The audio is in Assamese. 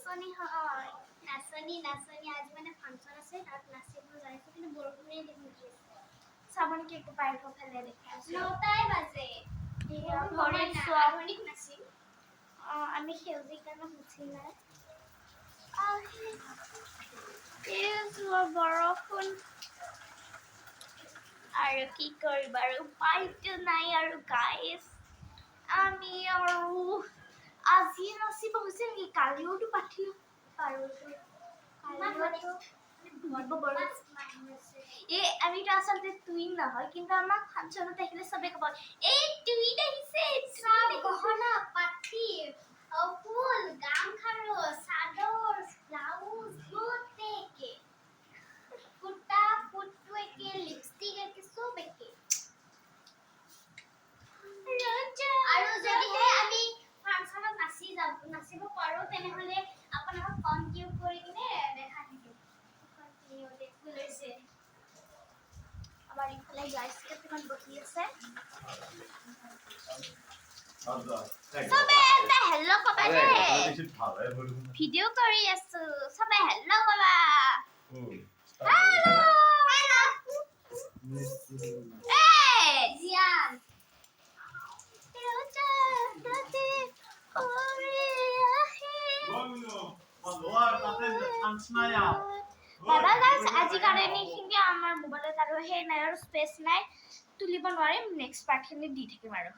নাচনী হয় নাচনী আজি মানে ফাংচন আছে তাত নাচিব যাইছো কিন্তু বৰষুণে দেখি আছে চাবন কি একটু বাইরে ফেলে দেখে আসি 9টাই বাজে ঘড়ির আধুনিক নাচিম আমি সেউজী কাৰণে বুজি নাই বৰষুণ আৰু কি কৰিবা আৰু উপায়টো নাই আৰু গাইজ আমি আৰু আজি নাচিব হৈছে নেকি কালিওতো পাতিলো আমিতো আচলতে টুইন নহয় কিন্তু আমাক ফাংচনত আহিলে চবে ক'ব এই টুইন আহিছে গহনা পাতি ফুল গামখাৰু চাদৰ ব্লাউজ গোটেইকে কুৰ্তা ফুটটো একে লিপষ্টিক একে চব একে আৰু যদিহে আমি ফাংচনত নাচিব পাৰো তেনেহলে আপোনালোকক কন্টিনিউ কৰি কিনে দেখা দিম কন্টিনিউ দেখো লৈছে আমাৰ ইফালে গাইজ কেইটামান বহি আছে চবে এটা হেল্ল কবা দে ভিডিঅ' কৰি আছো চবে হেল্ল কবা হেল্ল জিয়ান দাদা গাইজ আজি কাৰণে এইখিনি আমাৰ মোবাইলত আৰু সেই নাই আৰু স্পেচ নাই তুলিব নোৱাৰিম নেক্সট পাৰ্টখিনি দি থাকিম আৰু